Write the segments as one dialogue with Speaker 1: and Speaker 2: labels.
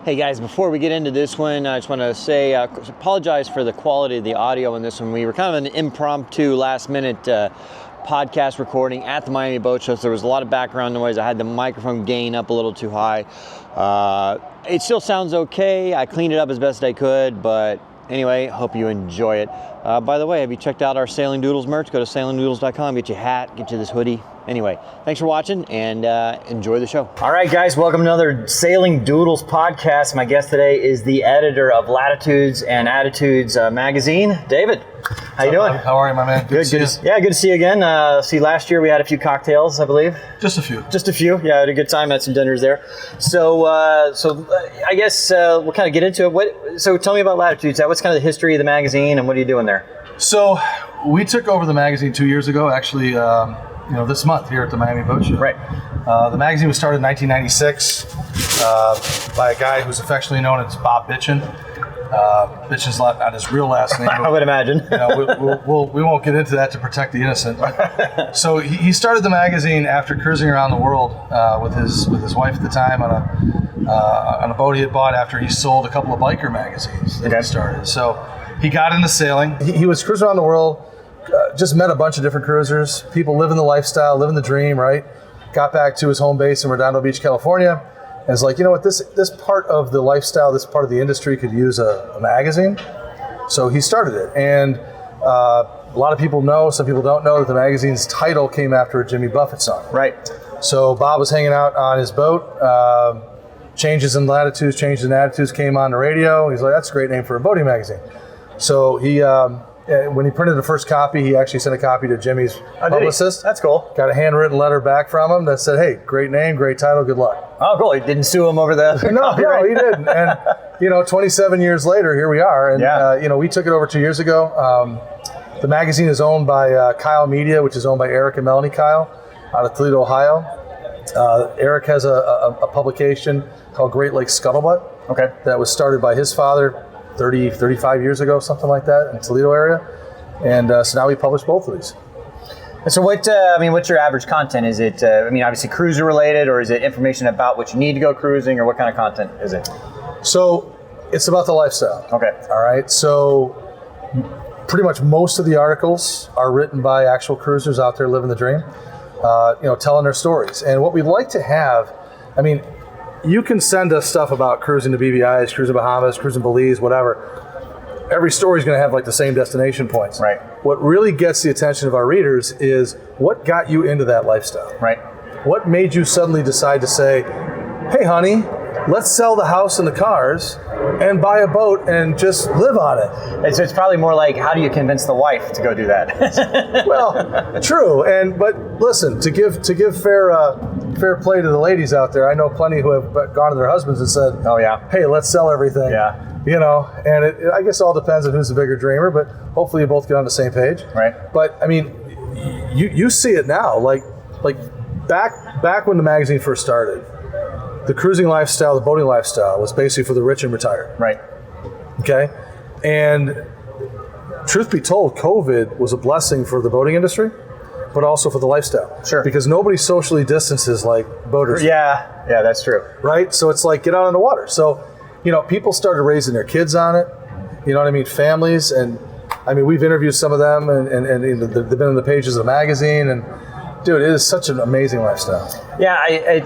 Speaker 1: Hey guys, before we get into this one, I just want to say, apologize for the quality of the audio in this one. We were kind of an impromptu last minute podcast recording at the Miami Boat Show, so there was a lot of background noise. I had the microphone gain up a little too high. It still sounds okay. I cleaned it up as best I could, but anyway, hope you enjoy it. By the way, have you checked out our Sailing Doodles merch? Go to sailingdoodles.com, get you a hat, get you this hoodie. Anyway, thanks for watching and enjoy the show. All right, guys, welcome to another Sailing Doodles podcast. My guest today is the editor of Latitudes and Attitudes magazine, David. How you doing?
Speaker 2: How are you, my man? Good to see you.
Speaker 1: Yeah, good to see you again. Last year we had a few cocktails, I believe.
Speaker 2: Just a few.
Speaker 1: Just a few. Yeah, I had a good time. Had some dinners there. So I guess we'll kind of get into it. So tell me about Latitudes. What's kind of the history of the magazine, and what are you doing there?
Speaker 2: So we took over the magazine 2 years ago, actually. This month here at the Miami Boat Show.
Speaker 1: Right.
Speaker 2: The magazine was started in 1996 by a guy who's affectionately known as Bob Bitchin. Bitchin's not his real last name.
Speaker 1: I would imagine.
Speaker 2: We won't get into that to protect the innocent. So he started the magazine after cruising around the world with his wife at the time on a boat he had bought after he sold a couple of biker magazines that he started. So he got into sailing. He was cruising around the world. Just met a bunch of different cruisers, people living the lifestyle, living the dream, right? Got back to his home base in Redondo Beach, California, and was like, you know what, this part of the lifestyle, this part of the industry could use a magazine. So he started it, and a lot of people know, some people don't know, that the magazine's title came after a Jimmy Buffett song.
Speaker 1: Right.
Speaker 2: So Bob was hanging out on his boat, Changes in Latitudes, Changes in Attitudes came on the radio. He's like, that's a great name for a boating magazine. So he... when he printed the first copy, he actually sent a copy to Jimmy's publicist.
Speaker 1: That's cool.
Speaker 2: Got a handwritten letter back from him that said, hey, great name, great title, good luck.
Speaker 1: Oh, cool. He didn't sue him over the
Speaker 2: No, he didn't. And, 27 years later, here we are. And, we took it over 2 years ago. The magazine is owned by Kyle Media, which is owned by Eric and Melanie Kyle out of Toledo, Ohio. Eric has a publication called Great Lakes Scuttlebutt. Okay. That was started by his father 35 years ago, something like that, in Toledo area. And so now we publish both of these.
Speaker 1: And so what's your average content? Is it, obviously cruiser related, or is it information about what you need to go cruising, or what kind of content is it?
Speaker 2: So it's about the lifestyle.
Speaker 1: Okay.
Speaker 2: All right. So pretty much most of the articles are written by actual cruisers out there living the dream, telling their stories. And what we'd like to have, you can send us stuff about cruising to BVI's, cruising Bahamas, cruising Belize, whatever. Every story is going to have like the same destination points.
Speaker 1: Right.
Speaker 2: What really gets the attention of our readers is what got you into that lifestyle.
Speaker 1: Right.
Speaker 2: What made you suddenly decide to say, hey, honey, let's sell the house and the cars and buy a boat and just live on it.
Speaker 1: It's probably more like, how do you convince the wife to go do that?
Speaker 2: Well, true. But listen, to give fair play to the ladies out there, I know plenty who have gone to their husbands and said, "Oh yeah, hey, let's sell everything."
Speaker 1: Yeah.
Speaker 2: And I guess it all depends on who's the bigger dreamer, but hopefully you both get on the same page.
Speaker 1: Right.
Speaker 2: But you see it now, like back when the magazine first started. The cruising lifestyle, the boating lifestyle was basically for the rich and retired.
Speaker 1: Right.
Speaker 2: Okay? And truth be told, COVID was a blessing for the boating industry, but also for the lifestyle.
Speaker 1: Sure.
Speaker 2: Because nobody socially distances like boaters.
Speaker 1: Yeah, that's true.
Speaker 2: Right? So it's like, get out on the water. So, people started raising their kids on it, families. And we've interviewed some of them and they've been in the pages of the magazine, and dude, it is such an amazing lifestyle. Yeah,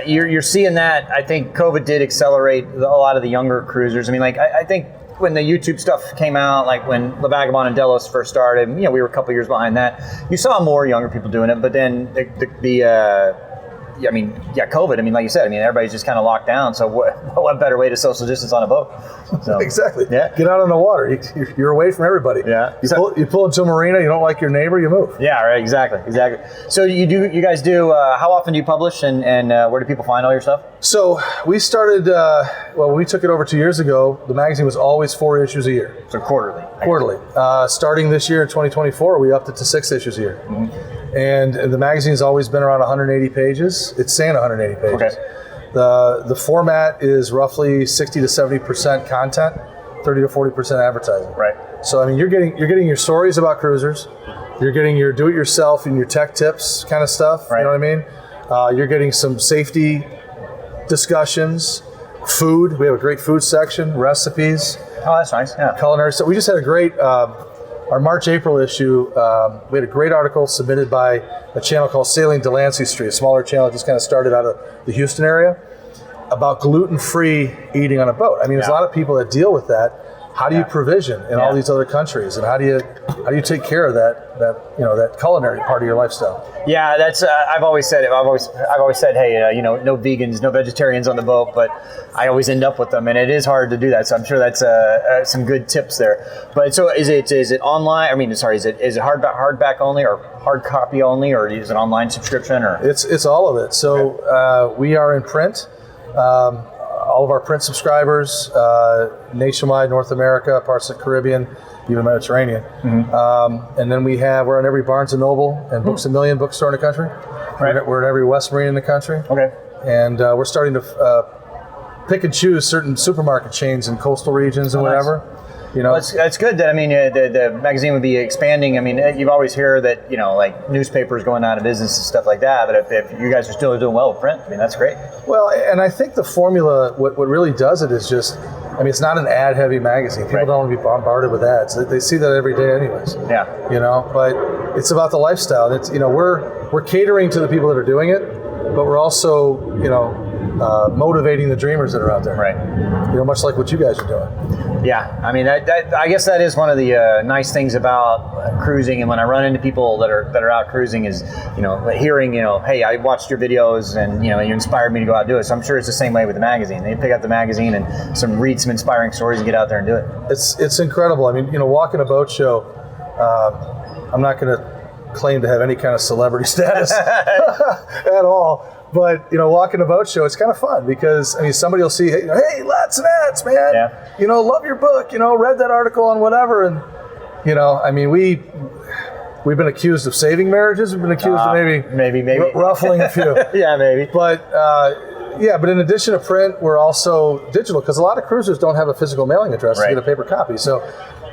Speaker 1: you're seeing that. I think COVID did accelerate a lot of the younger cruisers. I think when the YouTube stuff came out, like when La Vagabond and Delos first started, we were a couple years behind that. You saw more younger people doing it, but then COVID, like you said, everybody's just kind of locked down. So what better way to social distance on a boat? So,
Speaker 2: exactly.
Speaker 1: Yeah.
Speaker 2: Get out on the water. You're away from everybody.
Speaker 1: Yeah.
Speaker 2: You pull into a marina, you don't like your neighbor, you move.
Speaker 1: Yeah, right. Exactly. So you guys do, how often do you publish, and where do people find all your stuff?
Speaker 2: So we started, when we took it over 2 years ago, the magazine was always 4 issues a year.
Speaker 1: So quarterly.
Speaker 2: Quarterly. Starting this year in 2024, we upped it to 6 issues a year. Mm-hmm. And the magazine's always been around 180 pages. It's saying 180 pages.
Speaker 1: Okay.
Speaker 2: The format is roughly 60 to 70% content, 30 to 40% advertising.
Speaker 1: Right.
Speaker 2: So you're getting your stories about cruisers, you're getting your do-it-yourself and your tech tips kind of stuff.
Speaker 1: Right.
Speaker 2: You know what I mean? You're getting some safety discussions. food. We have a great food section, recipes.
Speaker 1: Oh, that's nice. Yeah.
Speaker 2: Culinary. So we just had a great, our March-April issue, we had a great article submitted by a channel called Sailing Delancey Street, a smaller channel that just kind of started out of the Houston area, about gluten-free eating on a boat. I mean, there's a lot of people that deal with that. How do you provision in all these other countries, and how do you take care of that culinary part of your lifestyle? Yeah,
Speaker 1: that's I've always said it. I've always said, hey, no vegans, no vegetarians on the boat, but I always end up with them, and it is hard to do that. So I'm sure that's some good tips there. But so is it online? I mean, sorry, is it hardback only or hard copy only, or is it online subscription? Or
Speaker 2: it's all of it. So we are in print. All of our print subscribers, nationwide, North America, parts of the Caribbean, even Mediterranean. Mm-hmm. And then we're in every Barnes & Noble and Books A Million bookstore in the country. Right. We're in every West Marine in the country. Okay. And we're starting to pick and choose certain supermarket chains in coastal regions and whatever. Nice.
Speaker 1: Well, that's good that, the magazine would be expanding. You've always heard that, like newspapers going out of business and stuff like that, but if you guys are still doing well with print, that's great. Well,
Speaker 2: and I think the formula, what really does it is just, it's not an ad-heavy magazine. People don't want to be bombarded with ads. They see that every day anyways. Yeah. But it's about the lifestyle. It's, we're catering to the people that are doing it, but we're also, motivating the dreamers that are out there. Right. Much like what you guys are doing.
Speaker 1: Yeah, I guess that is one of the nice things about cruising, and when I run into people that are out cruising is, hearing, hey, I watched your videos and, you inspired me to go out and do it. So I'm sure it's the same way with the magazine. They pick up the magazine and read some inspiring stories and get out there and do it.
Speaker 2: It's incredible. Walking a boat show, I'm not going to claim to have any kind of celebrity status at all. But, walking a boat show, it's kind of fun because, somebody will see, hey, Lats and Ats, man, love your book, read that article on whatever. And, we've been accused of saving marriages. We've been accused of maybe ruffling a few. Yeah, maybe. But, but in addition to print, we're also digital because a lot of cruisers don't have a physical mailing address to get a paper copy. So,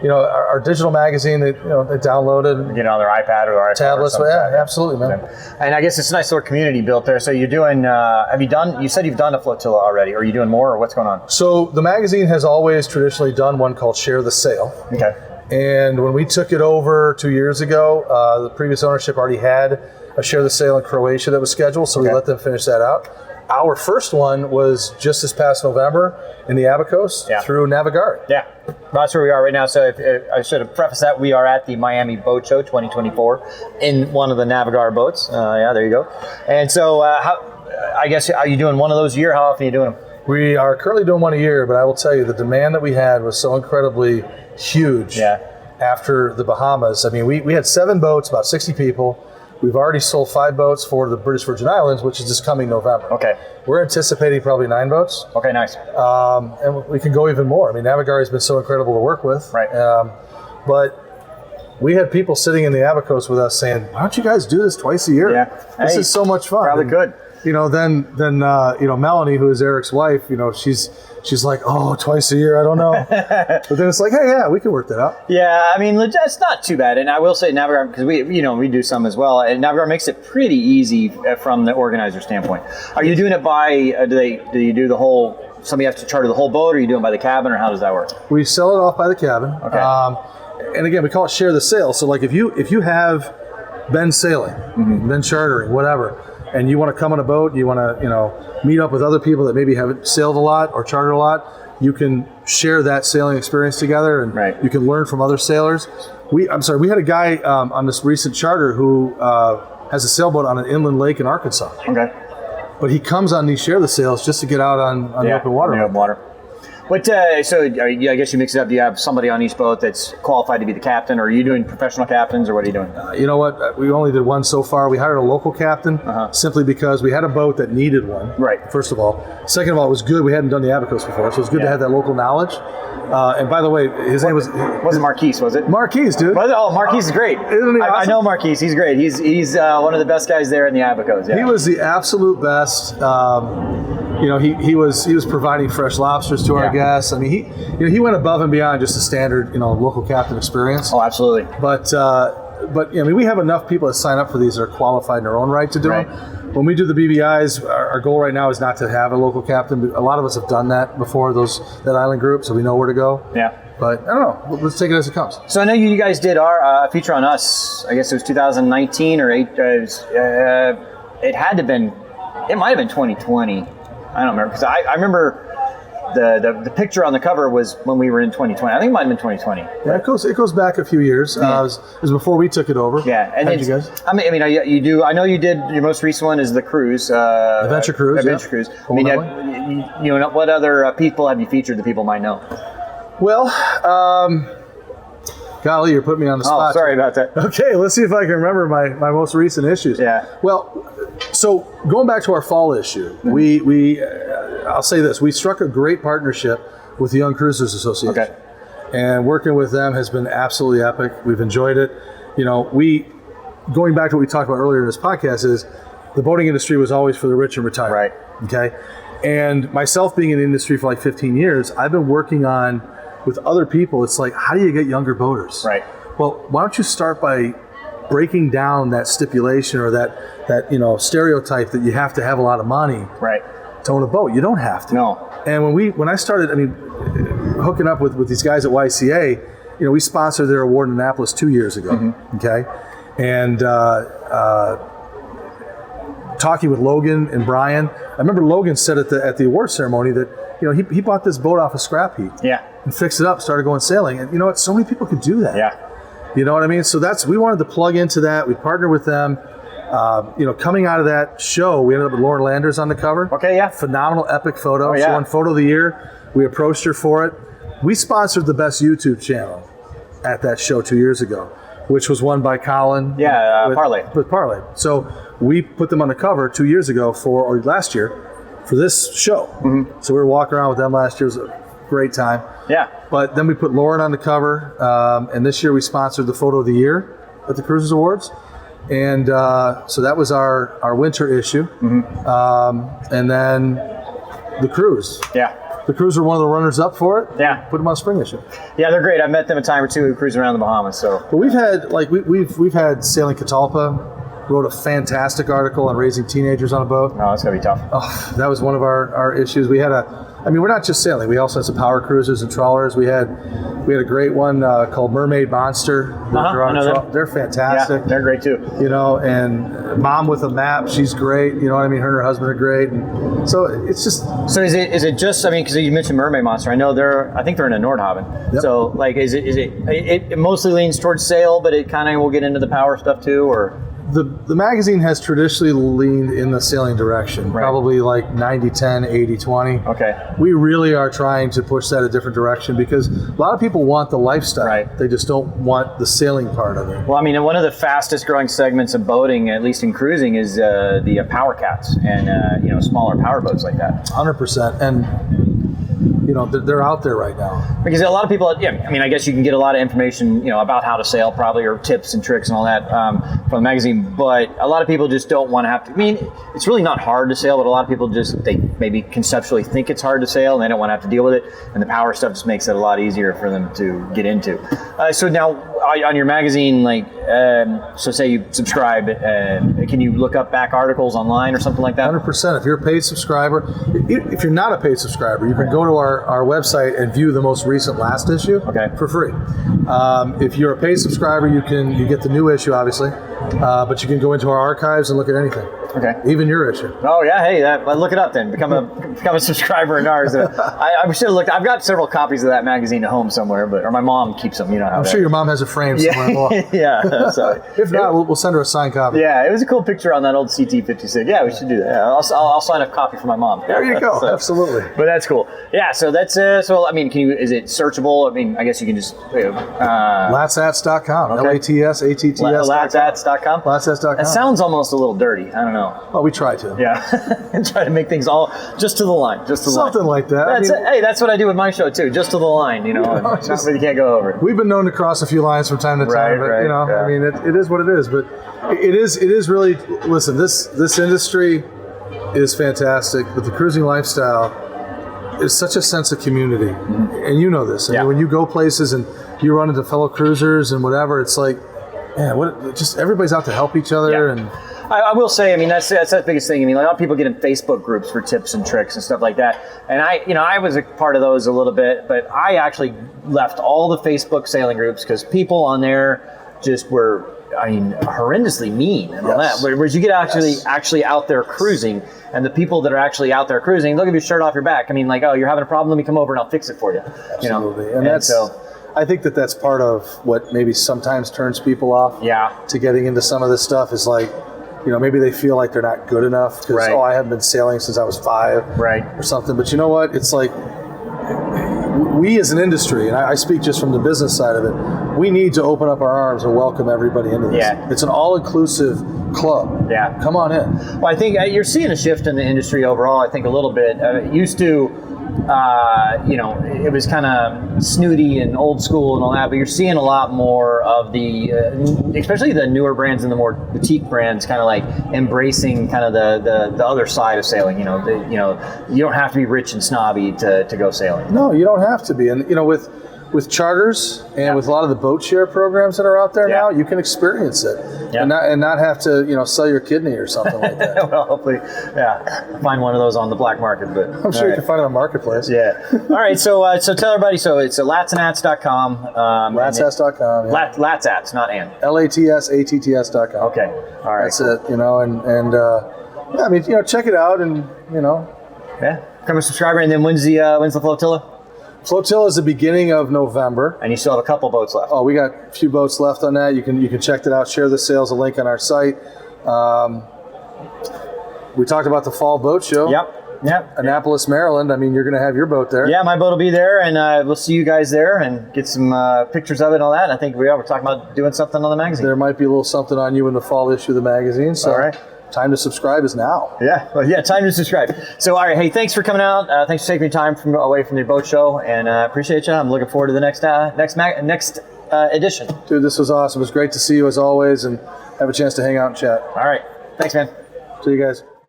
Speaker 2: our digital magazine, they download it.
Speaker 1: On their iPad or their iPhone
Speaker 2: tablets. Absolutely, man.
Speaker 1: And I guess it's a nice little community built there. So you're doing, you said you've done a flotilla already. Are you doing more or what's going on?
Speaker 2: So the magazine has always traditionally done one called Share the Sail. Okay. And when we took it over 2 years ago, the previous ownership already had a Share the Sail in Croatia that was scheduled. So we let them finish that out. Our first one was just this past November in the Abacos through Navigare. Yeah,
Speaker 1: that's where we are right now. So if I should have prefaced that, we are at the Miami Boat Show 2024 in one of the Navigare boats. There you go. And so are you doing one of those a year? How often are you doing them?
Speaker 2: We are currently doing one a year, but I will tell you the demand that we had was so incredibly huge after the Bahamas. We had 7 boats, about 60 people. We've already sold 5 boats for the British Virgin Islands, which is this coming November. Okay. We're anticipating probably 9 boats.
Speaker 1: Okay, nice.
Speaker 2: And we can go even more. Navigare has been so incredible to work with. Right. But we had people sitting in the Abacos with us saying, why don't you guys do this twice a year? Yeah. This is so much fun.
Speaker 1: Probably good.
Speaker 2: Then Melanie, who is Eric's wife, she's like, oh, twice a year, I don't know. But then it's like, hey, yeah, we can work that out.
Speaker 1: Yeah, it's not too bad. And I will say Navigare, because we do some as well, and Navigare makes it pretty easy from the organizer standpoint. Are you doing it by, do you do the whole, somebody has to charter the whole boat, or are you doing it by the cabin, or how does that work?
Speaker 2: We sell it off by the cabin. Okay. And again, we call it Share the Sail. So like if you have been sailing, been chartering, whatever, and you want to come on a boat, you want to, meet up with other people that maybe haven't sailed a lot or chartered a lot, you can share that sailing experience together, and you can learn from other sailors. We had a guy on this recent charter who has a sailboat on an inland lake in Arkansas. Okay. But he comes on these Share the Sails just to get out on the open water.
Speaker 1: On the open water. But so I guess you mix it up. Do you have somebody on each boat that's qualified to be the captain, or are you doing professional captains, or what are you doing?
Speaker 2: You know what? We only did one so far. We hired a local captain simply because we had a boat that needed one. Right. First of all. Second of all, it was good. We hadn't done the Abacos before, so it was good to have that local knowledge. And by the way, his name
Speaker 1: wasn't Marquise, was it?
Speaker 2: Marquise, dude.
Speaker 1: Oh, Marquise is great. Isn't he awesome? I know Marquise. He's great. He's one of the best guys there in the Abacos. Yeah.
Speaker 2: He was the absolute best. He was providing fresh lobsters to our guests. He went above and beyond just the standard, local captain experience.
Speaker 1: Oh, absolutely.
Speaker 2: But we have enough people that sign up for these that are qualified in their own right to do them. when we do the BBIs, our goal right now is not to have a local captain. But a lot of us have done that before, that island group, so we know where to go.
Speaker 1: Yeah.
Speaker 2: But I don't know. Let's take it as it comes.
Speaker 1: So I know you guys did our feature on us. I guess it was 2019 or it had to have been. It might have been 2020. I don't remember because I remember the picture on the cover was when we were in 2020. I think it might have been 2020.
Speaker 2: Yeah, it goes back a few years.
Speaker 1: Yeah.
Speaker 2: It was before we took it over.
Speaker 1: Yeah, and
Speaker 2: you guys?
Speaker 1: I mean, you do. I know you did. Your most recent one is the cruise,
Speaker 2: Adventure Cruise.
Speaker 1: Adventure Cruise. I mean, you know, what other people have you featured that people might know?
Speaker 2: Well, golly, you're putting me on the spot.
Speaker 1: Oh, sorry about that.
Speaker 2: Okay, let's see if I can remember my most recent issues.
Speaker 1: Yeah.
Speaker 2: Well, so going back to our fall issue, we I'll say this: we struck a great partnership with the Young Cruisers Association.
Speaker 1: Okay.
Speaker 2: And working with them has been absolutely epic. We've enjoyed it. You know, going back to what we talked about earlier in this podcast is the boating industry was always for the rich and retired.
Speaker 1: Right.
Speaker 2: Okay. And myself being in the industry for like 15 years, I've been working on with other people. It's like, how do you get younger boaters?
Speaker 1: Right.
Speaker 2: Well, why don't you start by breaking down that stipulation or that stereotype that you have to have a lot of money
Speaker 1: Right.
Speaker 2: to own a boat? You don't have to.
Speaker 1: No.
Speaker 2: And when I started, hooking up with these guys at YCA, we sponsored their award in Annapolis 2 years ago. Mm-hmm. Okay. And talking with Logan and Brian, I remember Logan said at the award ceremony that he bought this boat off a scrap heap.
Speaker 1: Yeah.
Speaker 2: And fixed it up, started going sailing. And you know what? So many people could do that.
Speaker 1: Yeah.
Speaker 2: You know what I mean? So we wanted to plug into that. We partnered with them. Coming out of that show, we ended up with Lauren Landers on the cover.
Speaker 1: Okay, yeah.
Speaker 2: Phenomenal, epic photo.
Speaker 1: Oh, yeah.
Speaker 2: She won Photo of the Year. We approached her for it. We sponsored the best YouTube channel at that show 2 years ago, which was won by Colin.
Speaker 1: Yeah, Parlay.
Speaker 2: With Parlay. So we put them on the cover 2 years ago or last year for this show. Mm-hmm. So we were walking around with them last year. It was a great time.
Speaker 1: Yeah.
Speaker 2: But then we put Lauren on the cover, and this year we sponsored the Photo of the Year at the Cruisers Awards. And so that was our winter issue. Mm-hmm. And then the cruise.
Speaker 1: Yeah.
Speaker 2: The cruise were one of the runners up for it.
Speaker 1: Yeah.
Speaker 2: Put them on spring issue.
Speaker 1: Yeah, they're great. I've met them a time or two cruising around the Bahamas. So.
Speaker 2: But we've had we've had Sailing Catalpa, wrote a fantastic article on raising teenagers on a boat.
Speaker 1: Oh, that's gonna be tough.
Speaker 2: Oh, that was one of our issues. We had we're not just sailing. We also had some power cruisers and trawlers. We had a great one called Mermaid Monster. They're fantastic.
Speaker 1: Yeah, they're great too.
Speaker 2: And Mom with a Map, she's great. You know what I mean? Her and her husband are great. And so it's just.
Speaker 1: So is it just? Because you mentioned Mermaid Monster. I know I think they're in a Nordhaven.
Speaker 2: Yep.
Speaker 1: So is it mostly leans towards sail, but it kind of will get into the power stuff too, or?
Speaker 2: The magazine has traditionally leaned in the sailing direction, right. Probably like 90-10, 80-20.
Speaker 1: Okay.
Speaker 2: We really are trying to push that a different direction because a lot of people want the lifestyle.
Speaker 1: Right.
Speaker 2: They just don't want the sailing part of it.
Speaker 1: Well, one of the fastest growing segments of boating, at least in cruising, is the power cats and smaller power boats like that.
Speaker 2: 100%. And they're out there right now. Because
Speaker 1: a lot of people, I guess you can get a lot of information, about how to sail probably, or tips and tricks and all that from the magazine, but a lot of people just don't want to have to, it's really not hard to sail, but a lot of people they maybe conceptually think it's hard to sail and they don't want to have to deal with it, and the power stuff just makes it a lot easier for them to get into. So now, on your magazine, so say you subscribe, can you look up back articles online or something like that?
Speaker 2: 100%. If you're a paid subscriber, if you're not a paid subscriber, you can go to our website and view the most recent last issue for free. If you're a paid subscriber, you get the new issue, obviously, but you can go into our archives and look at anything. Okay. Even your issue.
Speaker 1: Oh yeah, hey, look it up then. Become a subscriber in ours. I should have looked. I've got several copies of that magazine at home somewhere, or my mom keeps them. I'm
Speaker 2: sure your mom has a frame somewhere.
Speaker 1: Yeah. So
Speaker 2: if not, we'll send her a signed copy.
Speaker 1: Yeah, it was a cool picture on that old CT56. Yeah, we should do that. Yeah, I'll sign a copy for my mom.
Speaker 2: There you go. Absolutely.
Speaker 1: But that's cool. Yeah. So that's is it searchable? I guess you can just
Speaker 2: latsats.com.
Speaker 1: Okay.
Speaker 2: LATSATTS.
Speaker 1: Latsats.com.
Speaker 2: Latsats.com.
Speaker 1: That sounds almost a little dirty. I don't know.
Speaker 2: Well, we try to.
Speaker 1: Yeah. Try to make things all just to the line.
Speaker 2: Something like that.
Speaker 1: Hey, that's what I do with my show too. Just to the line, you can't go over.
Speaker 2: We've been known to cross a few lines from time to time, but it is what it is. But it is really. Listen, this industry is fantastic, but the cruising lifestyle is such a sense of community, and you know this. When you go places and you run into fellow cruisers and whatever, it's like just everybody's out to help each other. And
Speaker 1: I will say, I mean, that's the biggest thing. I mean, a lot of people get in Facebook groups for tips and tricks and stuff like that. And I was a part of those a little bit, but I actually left all the Facebook sailing groups because people on there just were, I mean, horrendously mean and all that. Whereas you get actually out there cruising, and the people that are actually out there cruising, look at your shirt off your back. I mean, like, oh, you're having a problem, let me come over and I'll fix it for you.
Speaker 2: Absolutely. And that's I think that's part of what maybe sometimes turns people off. To getting into some of this stuff is like, maybe they feel like they're not good enough because, I haven't been sailing since I was 5 or something. But you know what? It's like we as an industry, and I speak just from the business side of it, we need to open up our arms and welcome everybody into this. It's an all-inclusive club. Come on in.
Speaker 1: Well, I think you're seeing a shift in the industry overall, I think a little bit. It used to, it was kind of snooty and old school and all that, but you're seeing a lot more of the, especially the newer brands and the more boutique brands, kind of like embracing kind of the other side of sailing. You don't have to be rich and snobby to go sailing.
Speaker 2: No, you don't have to be. And with charters and with a lot of the boat share programs that are out there now, you can experience it and not have to sell your kidney or something like that.
Speaker 1: Well, hopefully, find one of those on the black market, but
Speaker 2: I'm sure you can find it on Marketplace.
Speaker 1: All right, so tell everybody. So it's latsats.com.
Speaker 2: Latsats.com.
Speaker 1: Latsats, not and.
Speaker 2: LATSATTS.com.
Speaker 1: Okay, all right.
Speaker 2: That's it. I mean, check it out, and
Speaker 1: become a subscriber. And then when's the Flotilla?
Speaker 2: Flotilla is the beginning of November.
Speaker 1: And you still have a couple boats left.
Speaker 2: Oh, we got a few boats left on that. You can check that out. Share the sales, a link on our site. We talked about the fall boat show.
Speaker 1: Yep.
Speaker 2: Annapolis, Maryland. I mean, you're going to have your boat there.
Speaker 1: Yeah, my boat will be there, and we'll see you guys there and get some pictures of it and all that. And I think we're talking about doing something on the magazine.
Speaker 2: There might be a little something on you in the fall issue of the magazine. So.
Speaker 1: All right.
Speaker 2: Time to subscribe is now.
Speaker 1: Time to subscribe. So, all right, hey, thanks for coming out. Thanks for taking your time away from your boat show, and appreciate you. I'm looking forward to the next edition.
Speaker 2: Dude, this was awesome. It was great to see you as always, and have a chance to hang out and chat.
Speaker 1: All right, thanks, man.
Speaker 2: See you guys.